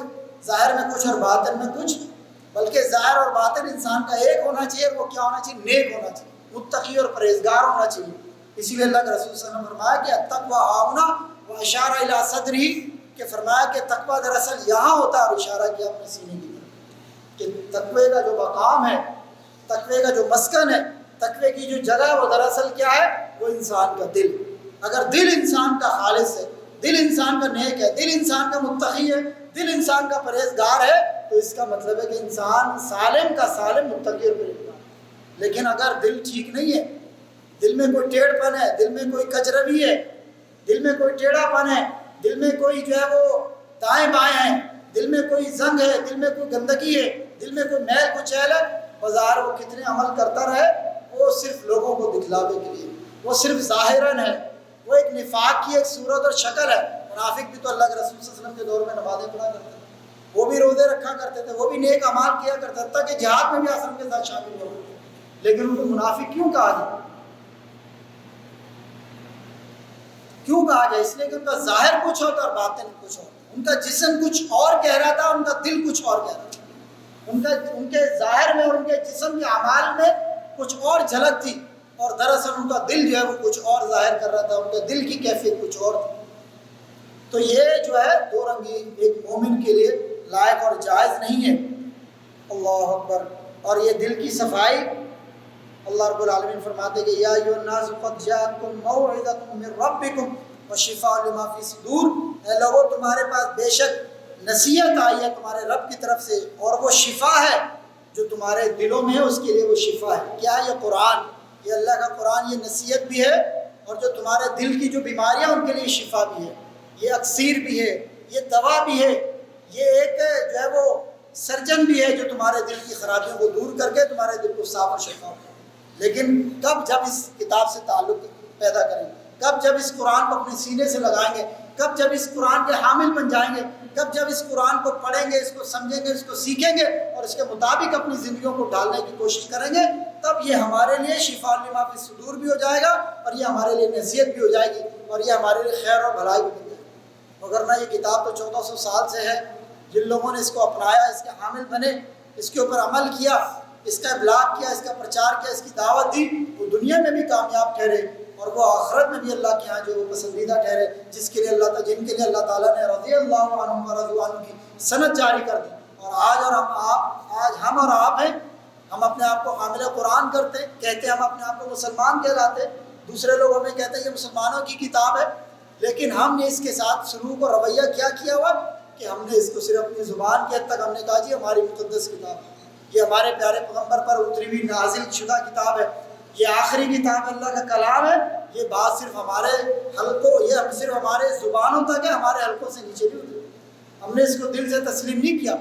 ظاہر میں کچھ اور باطن میں کچھ، بلکہ ظاہر اور باطن انسان کا ایک ہونا چاہیے۔ وہ کیا ہونا چاہیے؟ نیک ہونا چاہیے، متقی اور پرہیزگار ہونا چاہیے۔ اسی لیے اللہ کے رسول صلی اللہ علیہ وسلم نے فرمایا کہ التقویٰ ہاہنا واشار الی صدرہ، کہ فرمایا کہ تقویٰ دراصل یہاں ہوتا ہے، اور اشارہ کیا اپنے سینے کی طرف، کہ تقوی کا جو مقام ہے، تقوی کا جو مسکن ہے، تقوی کی جو جگہ ہے، وہ دراصل کیا ہے؟ وہ انسان کا دل۔ اگر دل انسان کا خالص ہے، دل انسان کا نیک ہے، دل انسان کا متقی ہے، دل انسان کا پرہیزگار ہے، تو اس کا مطلب ہے کہ انسان سالم کا سالم متقی اور پرہیزگار۔ لیکن اگر دل ٹھیک نہیں ہے، دل میں کوئی ٹیڑھ پن ہے، دل میں کوئی کجروی ہے، دل میں کوئی ٹیڑھا پن ہے، دل میں کوئی جو ہے وہ دائیں بائیں ہے، دل میں کوئی زنگ ہے، دل میں کوئی گندگی ہے، دل میں کوئی میل کچیل ہے، بظاہر وہ کتنے عمل کرتا رہے، وہ صرف لوگوں کو دکھلاوے کے لیے، وہ صرف ظاہراً ہے، وہ ایک نفاق کی ایک صورت اور شکل ہے۔ منافق بھی تو اللہ کے رسول صلی اللہ علیہ وسلم کے دور میں نمازیں پڑھا کرتے تھے، وہ بھی روزے رکھا کرتے تھے، وہ بھی نیک اعمال کیا کرتے تھے، تاکہ جہاد میں بھی آسان کے ساتھ شامل ہو، لیکن ان کو منافق کیوں کہا جائے؟ کیوں کہا جائے؟ اس لیے کہ ان کا ظاہر کچھ ہوتا اور باطن کچھ ہوتا، ان کا جسم کچھ اور کہہ رہا تھا، ان کا دل کچھ اور کہہ رہا تھا، ان کے ظاہر میں اور ان کے جسم کے اعمال میں کچھ اور جھلک تھی، اور دراصل ان کا دل جو ہے وہ کچھ اور ظاہر کر رہا تھا، ان کے دل کی کیفیت کچھ اور تھی۔ تو یہ جو ہے دو رنگی ایک مومن کے لیے لائق اور جائز نہیں ہے۔ اللہ اکبر۔ اور یہ دل کی صفائی، اللہ رب العالمین فرماتے کہ یا ایھا الناس قد جاءتکم موعظۃ من ربکم وشفاء لما فی الصدور، اے لوگوں تمہارے پاس بے شک نصیحت آئی ہے تمہارے رب کی طرف سے، اور وہ شفا ہے جو تمہارے دلوں میں ہے، اس کے لیے وہ شفا ہے۔ کیا ہے؟ یہ قرآن، یہ اللہ کا قرآن، یہ نصیحت بھی ہے، اور جو تمہارے دل کی جو بیماریاں ان کے لیے شفا بھی ہے، یہ اکسیر بھی ہے، یہ دوا بھی ہے، یہ ایک جو ہے وہ سرجن بھی ہے جو تمہارے دل کی خرابیوں کو دور کر کے تمہارے دل کو صاف اور شفا کرے۔ لیکن کب؟ جب اس کتاب سے تعلق پیدا کریں گے، کب؟ جب اس قرآن کو اپنے سینے سے لگائیں گے، کب؟ جب اس قرآن کے حامل بن جائیں گے، کب؟ جب اس قرآن کو پڑھیں گے، اس کو سمجھیں گے، اس کو سیکھیں گے اور اس کے مطابق اپنی زندگیوں کو ڈالنے کی کوشش کریں گے، تب یہ ہمارے لیے شفاء لما فی الصدور بھی ہو جائے گا، اور یہ ہمارے لیے نصیحت بھی ہو جائے گی، اور یہ ہمارے لیے خیر اور بھلائی بھی بن جائے گی۔ وگرنہ یہ کتاب تو 1400 سال سے ہے، جن لوگوں نے اس کو اپنایا، اس کے حامل بنے، اس کے اوپر عمل کیا، اس کا ابلاغ کیا، اس کا پرچار کیا، اس کی دعوت دی، وہ دنیا میں بھی کامیاب ٹھہرے، اور وہ آخرت میں بھی اللہ کے ہاں جو وہ پسندیدہ ٹھہرے، جس کے لیے جن کے لیے اللہ تعالیٰ نے رضی اللہ عنہم ورضوا عنہ کی سند جاری کر دی۔ اور آج ہم اور آپ ہیں، ہم اپنے آپ کو حامل قرآن کرتے ہیں، کہتے ہیں ہم اپنے آپ کو مسلمان کہلاتے ہیں، دوسرے لوگ ہمیں کہتے ہیں یہ مسلمانوں کی کتاب ہے، لیکن ہم نے اس کے ساتھ سلوک اور رویہ کیا ہوا کہ ہم نے اس کو صرف اپنی زبان کی حد تک ہم نے کہا جی ہماری مقدس کتاب ہے، یہ ہمارے پیارے پیغمبر پر اتری ہوئی نازل شدہ کتاب ہے، یہ آخری کتاب اللہ کا کلام ہے۔ یہ بات صرف ہمارے حلقوں، یہ ہم صرف ہمارے زبانوں تک ہے، ہمارے حلقوں سے نیچے نہیں اتری۔ ہم نے اس کو دل سے تسلیم نہیں کیا،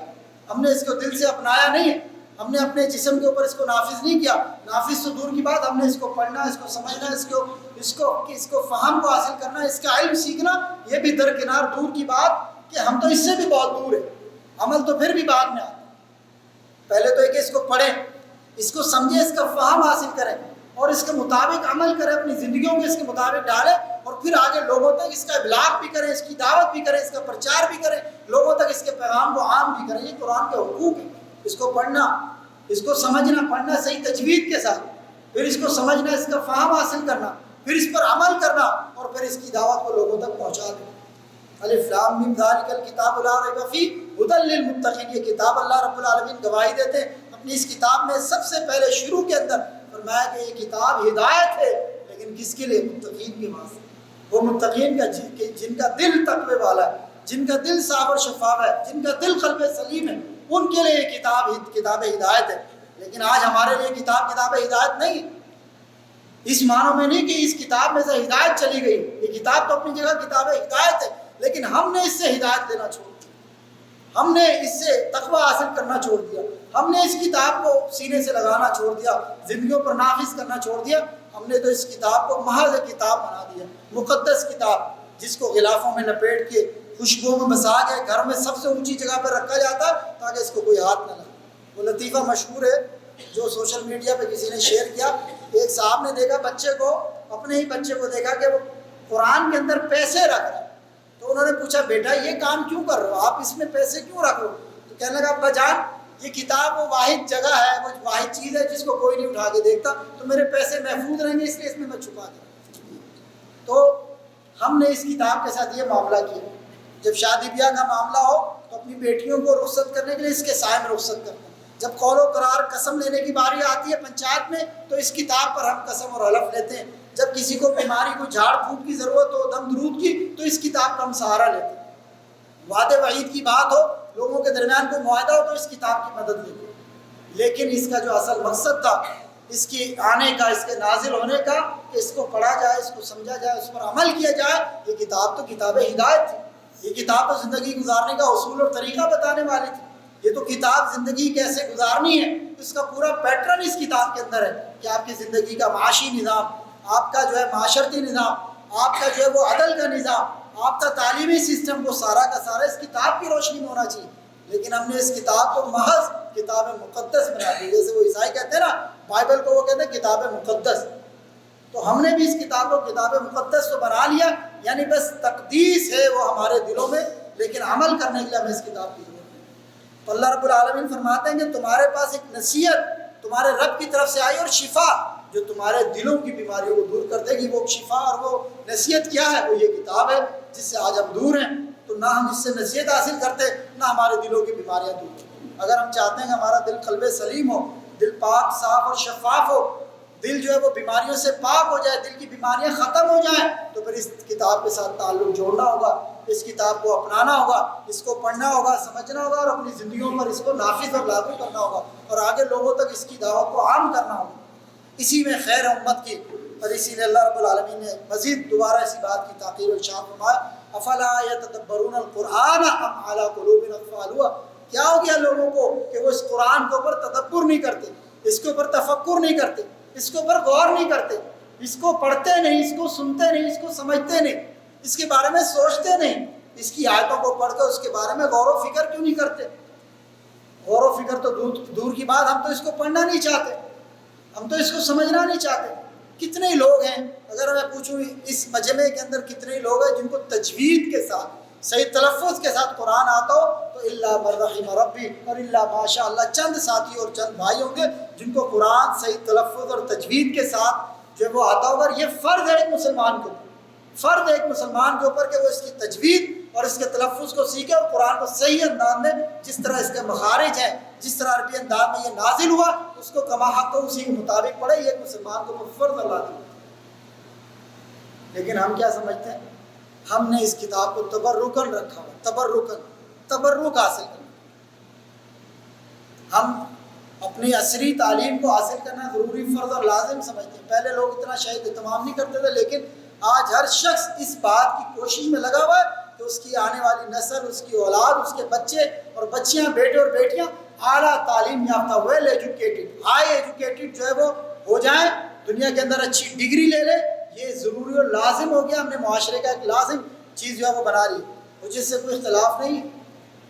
ہم نے اس کو دل سے اپنایا نہیں ہے، ہم نے اپنے جسم کے اوپر اس کو نافذ نہیں کیا۔ نافذ تو دور کی بات، ہم نے اس کو پڑھنا، اس کو سمجھنا، اس کو فہم کو حاصل کرنا، اس کا علم سیکھنا، یہ بھی درکنار دور کی بات کہ ہم تو اس سے بھی بہت دور ہیں۔ عمل تو پھر بھی بعد میں آتا ہے، پہلے تو ایک اس کو پڑھیں، اس کو سمجھیں، اس کا فہم حاصل کریں اور اس کے مطابق عمل کریں، اپنی زندگیوں میں اس کے مطابق ڈالیں، اور پھر آگے لوگوں تک اس کا ابلاغ بھی کریں، اس کی دعوت بھی کریں، اس کا پرچار بھی کریں، لوگوں تک اس کے پیغام کو عام بھی کریں۔ یہ قرآن کے حقوق ہیں، اس کو پڑھنا، اس کو سمجھنا، پڑھنا صحیح تجوید کے ساتھ، پھر اس کو سمجھنا، اس کا فہم حاصل کرنا، پھر اس پر عمل کرنا، اور پھر اس کی دعوت کو لوگوں تک پہنچا دیں۔ الف لام میم ذالک الکتاب لا ریب فیہ ھدی للمتقین، یہ کتاب اللہ رب العالمین گواہی دیتے ہیں اپنی اس کتاب میں سب سے پہلے شروع کے اندر فرمایا کہ یہ کتاب ہدایت ہے، لیکن کس کے لیے؟ متقین کے واسطے، وہ متقین کا جن کا دل تقوی والا ہے، جن کا دل صاف اور شفاف ہے، جن کا دل قلب سلیم ہے، ان کے لیے یہ کتاب ہدایت ہے۔ لیکن آج ہمارے لیے کتاب ہدایت نہیں ہے، اس معنوں میں نہیں کہ اس کتاب میں سے ہدایت چلی گئی، یہ کتاب تو اپنی جگہ کتاب ہدایت ہے، لیکن ہم نے اس سے ہدایت لینا چھوڑ دیا، ہم نے اس سے تقوی حاصل کرنا چھوڑ دیا، ہم نے اس کتاب کو سینے سے لگانا چھوڑ دیا، زندگیوں پر نافذ کرنا چھوڑ دیا۔ ہم نے تو اس کتاب کو محض کتاب بنا دیا، مقدس کتاب، جس کو غلافوں میں لپیٹ کے خوشبو میں بسا کے گھر میں سب سے اونچی جگہ پہ رکھا جاتا تاکہ اس کو کوئی ہاتھ نہ لگے۔ وہ لطیفہ مشہور ہے جو سوشل میڈیا پہ کسی نے شیئر کیا، ایک صاحب نے دیکھا بچے کو، اپنے ہی بچے کو دیکھا کہ وہ قرآن کے اندر پیسے رکھ رہا ہے، تو انہوں نے پوچھا بیٹا یہ کام کیوں کر رہے ہو، آپ اس میں پیسے کیوں رکھ رہے ہو؟ تو کہنے لگا ابا جان یہ کتاب وہ واحد جگہ ہے، وہ واحد چیز ہے جس کو کوئی نہیں اٹھا کے دیکھتا، تو میرے پیسے محفوظ رہیں گے اس لیے اس میں چھپا دیا۔ تو ہم نے اس کتاب کے ساتھ یہ معاملہ کیا، جب شادی بیاہ کا معاملہ ہو تو اپنی بیٹیوں کو رخصت کرنے کے لیے اس کے سائے میں رخصت کرتے ہیں، جب قول و قرار قسم لینے کی باری آتی ہے پنچایت میں تو اس کتاب پر ہم قسم اور حلف لیتے ہیں، جب کسی کو بیماری کو جھاڑ پھونک کی ضرورت ہو، دم درود کی، تو اس کتاب کا ہم سہارا لیتے ہیں، وعدے وعید کی بات ہو، لوگوں کے درمیان کوئی معاہدہ ہو تو اس کتاب کی مدد لیتے ہیں۔ لیکن اس کا جو اصل مقصد تھا اس کی آنے کا، اس کے نازل ہونے کا، کہ اس کو پڑھا جائے، اس کو سمجھا جائے، اس پر عمل کیا جائے، یہ کتاب تو کتاب ہدایت تھی، یہ کتاب تو زندگی گزارنے کا اصول اور طریقہ بتانے والی تھی، یہ تو کتاب زندگی کیسے گزارنی ہے اس کا پورا پیٹرن اس کتاب کے اندر ہے، کہ آپ کی زندگی کا معاشی نظام، آپ کا جو ہے معاشرتی نظام، آپ کا جو ہے وہ عدل کا نظام، آپ کا تعلیمی سسٹم، وہ سارا کا سارا اس کتاب کی روشنی میں ہونا چاہیے۔ لیکن ہم نے اس کتاب کو محض کتاب مقدس بنا دی، جیسے وہ عیسائی کہتے ہیں نا بائبل کو، وہ کہتے ہیں کتاب مقدس، تو ہم نے بھی اس کتاب کو کتاب مقدس تو بنا لیا، یعنی بس تقدیس ہے وہ ہمارے دلوں میں، لیکن عمل کرنے کے لیے ہمیں اس کتاب کی ضرورت ہے۔ تو اللہ رب العالمین فرماتے ہیں کہ تمہارے پاس ایک نصیحت تمہارے رب کی طرف سے آئی اور شفا جو تمہارے دلوں کی بیماریوں کو دور کر دے گی، وہ شفا اور وہ نصیحت کیا ہے؟ وہ یہ کتاب ہے جس سے آج ہم دور ہیں، تو نہ ہم اس سے نصیحت حاصل کرتے، نہ ہمارے دلوں کی بیماریاں دور ہوتی۔ اگر ہم چاہتے ہیں کہ ہمارا دل قلب سلیم ہو، دل پاک صاف اور شفاف ہو، دل جو ہے وہ بیماریوں سے پاک ہو جائے، دل کی بیماریاں ختم ہو جائیں، تو پھر اس کتاب کے ساتھ تعلق جوڑنا ہوگا، اس کتاب کو اپنانا ہوگا، اس کو پڑھنا ہوگا، سمجھنا ہوگا، اور اپنی زندگیوں پر اس کو نافذ اور لاگو کرنا ہوگا، اور آگے لوگوں تک اس کی دعوت کو عام کرنا ہوگا۔ اسی میں خیر ہے امت کی، اور اسی لیے اللہ رب العالمین نے مزید دوبارہ اسی بات کی تاکید و ارشاد فرمایا، افلا یتدبرون القرآن ام علی قلوب اقفالها، کیا ہو گیا لوگوں کو کہ وہ اس قرآن کے اوپر تدبر نہیں کرتے، اس کے اوپر تفکر نہیں کرتے، اس کے اوپر غور نہیں کرتے، اس کو پڑھتے نہیں، اس کو سنتے نہیں، اس کو سمجھتے نہیں، اس کے بارے میں سوچتے نہیں، اس کی آیتوں کو پڑھ کر اس کے بارے میں غور و فکر کیوں نہیں کرتے؟ غور و فکر تو دور کی بات، ہم تو اس کو پڑھنا نہیں چاہتے، ہم تو اس کو سمجھنا نہیں چاہتے۔ کتنے لوگ ہیں، اگر میں پوچھوں اس مجمع کے اندر کتنے لوگ ہیں جن کو تجوید کے ساتھ، صحیح تلفظ کے ساتھ قرآن آتا ہو؟ تو اللہ من رحم ربی، اور اللہ ماشاء اللہ چند ساتھی اور چند بھائی ہوں گے جن کو قرآن صحیح تلفظ اور تجوید کے ساتھ جو وہ آتا ہوگا۔ یہ فرض ہے ایک مسلمان کے اوپر، فرض ہے ایک مسلمان کے اوپر کہ وہ اس کی تجوید اور اس کے تلفظ کو سیکھے، اور قرآن کو صحیح انداز میں، جس طرح اس کے مخارج ہیں، جس طرح عربی انداز میں یہ نازل ہوا، اس کو کما حق کو اسی کے مطابق پڑھے۔ یہ ایک مسلمان کو فرض اللہ دیا۔ لیکن ہم کیا سمجھتے ہیں؟ ہم نے اس کتاب کو تبرکن رکھا ہوا، تبرک حاصل کرنا، ہم اپنی عصری تعلیم کو حاصل کرنا ضروری، فرض اور لازم سمجھتے ہیں۔ پہلے لوگ اتنا شاید اہتمام نہیں کرتے تھے، لیکن آج ہر شخص اس بات کی کوشش میں لگا ہوا ہے کہ اس کی آنے والی نسل، اس کی اولاد، اس کے بچے اور بچیاں، بیٹے اور بیٹیاں اعلیٰ تعلیم یافتہ، ویل ایجوکیٹڈ، ہائی ایجوکیٹڈ جو ہے وہ ہو جائیں، دنیا کے اندر اچھی ڈگری لے لیں۔ یہ ضروری اور لازم ہو گیا، ہم نے معاشرے کا ایک لازم چیز جو ہے وہ بنا لی، مجھے اس سے کوئی اختلاف نہیں ہے،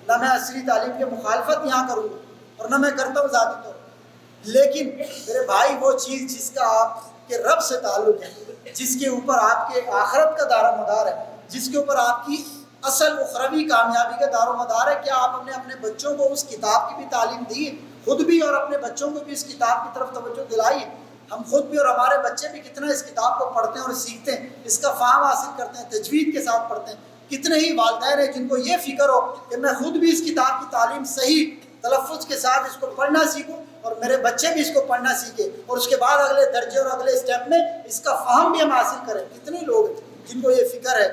نہ میں عصری تعلیم کی مخالفت یہاں کروں گا اور نہ میں کرتا ہوں ذاتی طور پر، لیکن میرے بھائی وہ چیز جس کا آپ کے رب سے تعلق ہے، جس کے اوپر آپ کے آخرت کا دار و مدار ہے، جس کے اوپر آپ کی اصل اخروی کامیابی کا دار و مدار ہے، کیا آپ نے اپنے بچوں کو اس کتاب کی بھی تعلیم دی، خود بھی اور اپنے بچوں کو بھی اس کتاب کی طرف توجہ دلائی؟ ہم خود بھی اور ہمارے بچے بھی کتنا اس کتاب کو پڑھتے ہیں اور سیکھتے ہیں، اس کا فہم حاصل کرتے ہیں، تجوید کے ساتھ پڑھتے ہیں؟ کتنے ہی والدین ہیں جن کو یہ فکر ہو کہ میں خود بھی اس کتاب کی تعلیم صحیح تلفظ کے ساتھ اس کو پڑھنا سیکھوں اور میرے بچے بھی اس کو پڑھنا سیکھیں، اور اس کے بعد اگلے درجے اور اگلے اسٹیپ میں اس کا فہم بھی ہم حاصل کریں۔ کتنے لوگ ہیں جن کو یہ فکر ہے،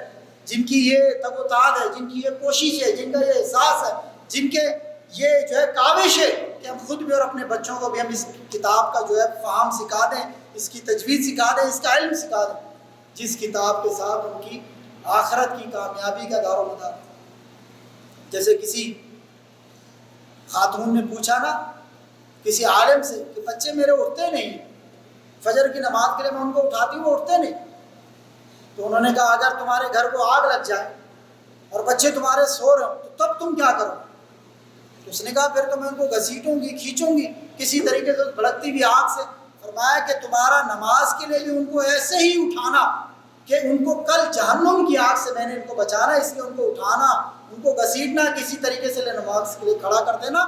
جن کی یہ تگ و تاد ہے، جن کی یہ کوشش ہے، جن کا یہ احساس ہے، جن کے یہ جو ہے کاوش ہے کہ ہم خود بھی اور اپنے بچوں کو بھی ہم اس کتاب کا جو ہے فہم سکھا دیں، اس کی تجوید سکھا دیں، اس کا علم سکھا دیں، جس کتاب کے ساتھ ان کی آخرت کی کامیابی کا دار و مدار. جیسے کسی خاتون نے پوچھا نا کسی عالم سے کہ بچے میرے اٹھتے نہیں، فجر کی نماز کے لیے میں ان کو اٹھاتی ہوں وہ اٹھتے نہیں. تو انہوں نے کہا اگر تمہارے گھر کو آگ لگ جائے اور بچے تمہارے سو رہے ہوں تو تب تم کیا کرو؟ تو اس نے کہا پھر تو میں ان کو گھسیٹوں گی، کھینچوں گی کسی طریقے سے بھڑکتی ہوئی آگ سے. فرمایا کہ تمہارا نماز کے لیے بھی ان کو ایسے ہی اٹھانا کہ ان کو کل جہنم کی آگ سے میں نے ان کو بچانا، اس لیے ان کو اٹھانا، ان کو گھسیٹنا، کسی طریقے سے نماز کے لیے کھڑا کر دینا،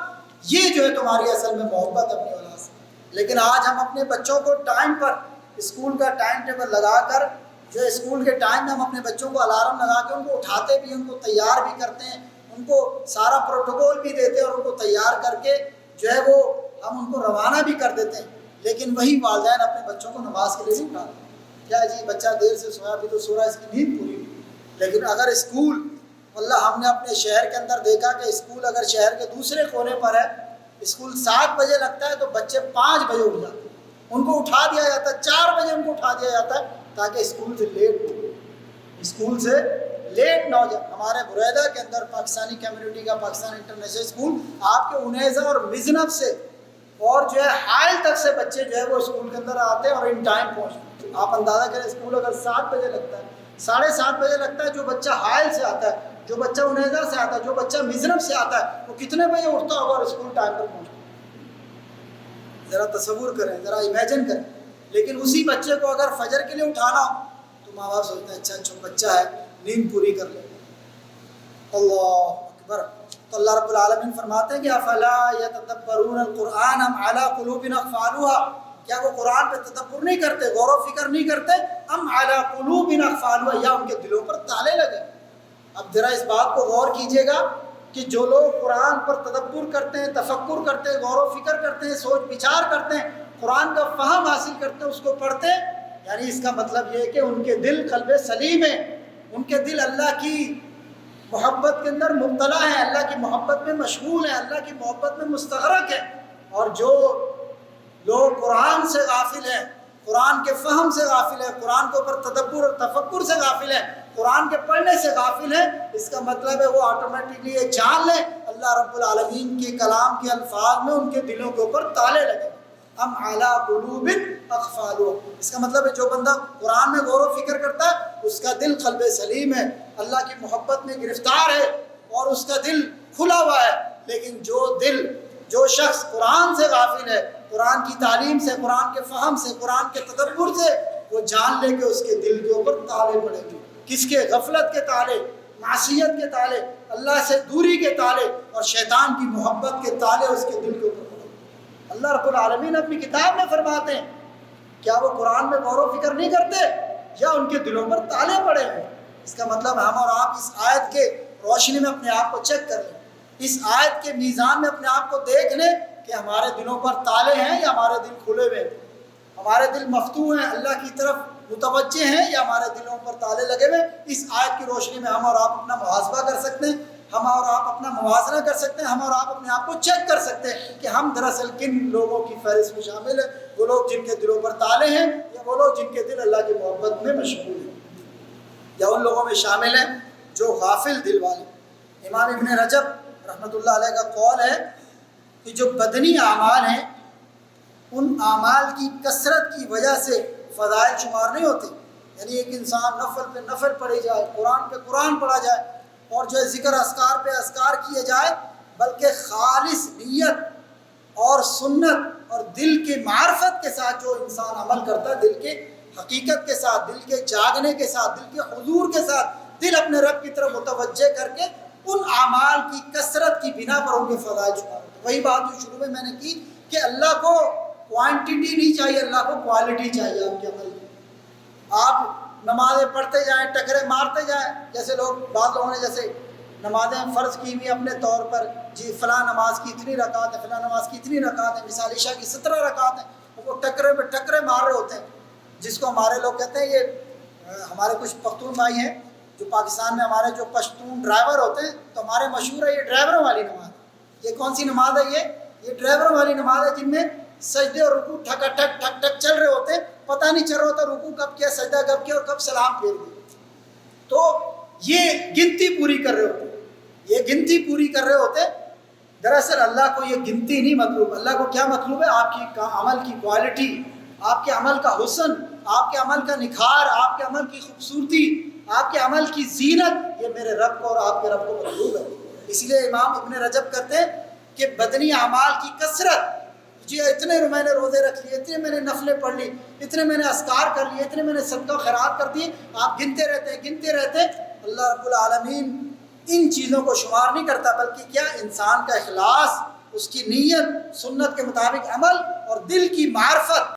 یہ جو ہے تمہاری اصل میں محبت اپنی اولاد سے. لیکن آج ہم اپنے بچوں کو ٹائم پر اسکول کا ٹائم ٹیبل لگا کر جو ہے اسکول کے ٹائم میں ہم اپنے بچوں کو الارم لگا کے ان کو اٹھاتے بھی، ان کو تیار بھی کرتے ہیں، ان کو سارا پروٹوکول بھی دیتے ہیں اور ان کو تیار کر کے جو ہے وہ ہم ان کو روانہ بھی کر دیتے ہیں. لیکن وہی والدین اپنے بچوں کو نماز کے لیے نہیں اٹھاتے. کیا جی بچہ دیر سے سویا بھی تو سو رہا ہے، اس کی نیند پوری ہوئی. لیکن اگر اسکول، واللہ ہم نے اپنے شہر کے اندر دیکھا کہ اسکول اگر شہر کے دوسرے کونے پر ہے، اسکول 7 بجے لگتا ہے تو بچے 5 بجے اٹھ جاتے ہیں، ان کو اٹھا دیا جاتا ہے، 4 بجے ان کو اٹھا دیا جاتا ہے تاکہ اسکول سے لیٹ نہ ہو جائے. ہمارے بریدہ کے اندر پاکستانی کمیونٹی کا پاکستان انٹرنیشنل اسکول آپ کے انیزہ اور مزنب سے اور جو ہے حائل تک سے بچے جو ہے وہ اسکول کے اندر آتے ہیں اور ان ٹائم پہنچتے ہیں. آپ اندازہ کریں اسکول اگر 7 بجے لگتا ہے، 7:30 بجے لگتا ہے، جو بچہ حائل سے آتا ہے، جو بچہ انیزہ سے آتا ہے، جو بچہ مزنب سے آتا ہے، وہ کتنے بجے اٹھتا ہوگا اور اسکول ٹائم پر پہنچتا ہے؟ ذرا تصور کریں، ذرا امیجن کریں. لیکن اسی بچے کو اگر فجر کے لیے اٹھانا ہو تو ماں باپ سوچتے ہیں اچھا بچہ ہے، نیند پوری کر لے. اللہ اکبر. تو اللہ رب العالمین فرماتے ہیں کہ افلا یتدبرون القرآن ام علی قلوب اقفالها، کیا وہ قرآن پہ تدبر نہیں کرتے، غور و فکر نہیں کرتے؟ ام علی قلوب اقفالها، یا ان کے دلوں پر تالے لگے. اب ذرا اس بات کو غور کیجئے گا کہ جو لوگ قرآن پر تدبر کرتے ہیں، تفکر کرتے ہیں، غور و فکر کرتے ہیں، سوچ بچار کرتے ہیں، قرآن کا فہم حاصل کرتے ہیں، اس کو پڑھتے ہیں، یعنی اس کا مطلب یہ ہے کہ ان کے دل قلب سلیم ہے، ان کے دل اللہ کی محبت کے اندر مبتلا ہے، اللہ کی محبت میں مشغول ہے، اللہ کی محبت میں مستغرق ہے. اور جو لوگ قرآن سے غافل ہیں، قرآن کے فہم سے غافل ہیں، قرآن کے اوپر تدبر اور تفکر سے غافل ہیں، قرآن کے پڑھنے سے غافل ہیں، اس کا مطلب ہے وہ آٹومیٹکلی یہ جان لیں اللہ رب العالمین کے کلام کے الفاظ میں ان کے دلوں کے اوپر تالے لگے. ام علی قلوب اقفالها، اس کا مطلب ہے جو بندہ قرآن میں غور و فکر کرتا ہے اس کا دل قلب سلیم ہے، اللہ کی محبت میں گرفتار ہے اور اس کا دل کھلا ہوا ہے. لیکن جو شخص قرآن سے غافل ہے، قرآن کی تعلیم سے، قرآن کے فہم سے، قرآن کے تدبر سے، وہ جان لے کہ اس کے دل کے اوپر تالے پڑیں گے. کس کے؟ غفلت کے تالے، معصیت کے تالے، اللہ سے دوری کے تالے اور شیطان کی محبت کے تالے اس کے دل کے اوپر. اللہ رب العالمین اپنی کتاب میں فرماتے ہیں کیا وہ قرآن میں غور و فکر نہیں کرتے یا ان کے دلوں پر تالے پڑے ہیں؟ اس کا مطلب ہم اور آپ اس آیت کے روشنی میں اپنے آپ کو چیک کر لیں، اس آیت کے میزان میں اپنے آپ کو دیکھ لیں کہ ہمارے دلوں پر تالے ہیں یا ہمارے دل کھلے ہوئے ہیں، ہمارے دل مفتوح ہیں، اللہ کی طرف متوجہ ہیں یا ہمارے دلوں پر تالے لگے ہوئے. اس آیت کی روشنی میں ہم اور آپ اپنا محاسبہ کر سکتے ہیں، ہم اور آپ اپنا موازنہ کر سکتے ہیں، ہم اور آپ اپنے آپ کو چیک کر سکتے ہیں کہ ہم دراصل کن لوگوں کی فہرست میں شامل ہیں، وہ لوگ جن کے دلوں پر تالے ہیں یا وہ لوگ جن کے دل اللہ کی محبت میں مشغول ہیں، یا ان لوگوں میں شامل ہیں جو غافل دل والے. امام ابن رجب رحمۃ اللہ علیہ کا قول ہے کہ جو بدنی اعمال ہیں ان اعمال کی کثرت کی وجہ سے فضائل شمار نہیں ہوتے. یعنی ایک انسان نفل پہ نفل پڑھی جائے، قرآن پہ قرآن پڑھا جائے اور جو ہے ذکر اذکار پہ اذکار کیے جائے، بلکہ خالص نیت اور سنت اور دل کے معرفت کے ساتھ جو انسان عمل کرتا ہے، دل کے حقیقت کے ساتھ، دل کے جاگنے کے ساتھ، دل کے حضور کے ساتھ، دل اپنے رب کی طرف متوجہ کر کے ان اعمال کی کثرت کی بنا پر ان کے فضائل شمار ہوتے. وہی بات جو شروع میں نے کی کہ اللہ کو کوانٹٹی نہیں چاہیے، اللہ کو کوالٹی چاہیے آپ کے عمل کی. آپ نمازیں پڑھتے جائیں، ٹکرے مارتے جائیں، جیسے لوگ بعض لوگوں نے جیسے نمازیں فرض کی ہوئی اپنے طور پر، جی فلاں نماز کی اتنی رکعت ہے، فلاں نماز کی اتنی رکعت ہے، مثال عشاء کی 17 رکعت ہیں، وہ ٹکرے پہ ٹکرے مار رہے ہوتے ہیں، جس کو ہمارے لوگ کہتے ہیں. یہ ہمارے کچھ پختون بھائی ہیں جو پاکستان میں ہمارے جو پشتون ڈرائیور ہوتے ہیں تو ہمارے مشہور ہے یہ ڈرائیوروں والی نماز. یہ کون سی نماز ہے؟ یہ ڈرائیوروں والی نماز ہے جن میں سجدے اور رکوع ٹھک ٹھک ٹھک ٹھک چل رہے ہوتے ہیں، پتہ نہیں چل رہا ہوتا رکوع کب کیا، سجدہ کب کیا اور کب سلام پھیر دیا. تو یہ گنتی پوری کر رہے ہوتے، یہ گنتی پوری کر رہے ہوتے. دراصل اللہ کو یہ گنتی نہیں مطلوب. اللہ کو کیا مطلوب ہے؟ آپ کی عمل کی کوالٹی، آپ کے عمل کا حسن، آپ کے عمل کا نکھار، آپ کے عمل کی خوبصورتی، آپ کے عمل کی زینت، یہ میرے رب کو اور آپ کے رب کو مطلوب ہے. اس لیے امام ابن رجب کہتے ہیں کہ بدنی اعمال کی کثرت، جی اتنے میں نے روزے رکھ لیے، اتنے میں نے نفلیں پڑھ لی، اتنے میں نے اذکار کر لیے، اتنے میں نے صدقہ و خیرات کر دیے، آپ گنتے رہتے. اللہ رب العالمین ان چیزوں کو شمار نہیں کرتا، بلکہ کیا انسان کا اخلاص، اس کی نیت، سنت کے مطابق عمل اور دل کی معرفت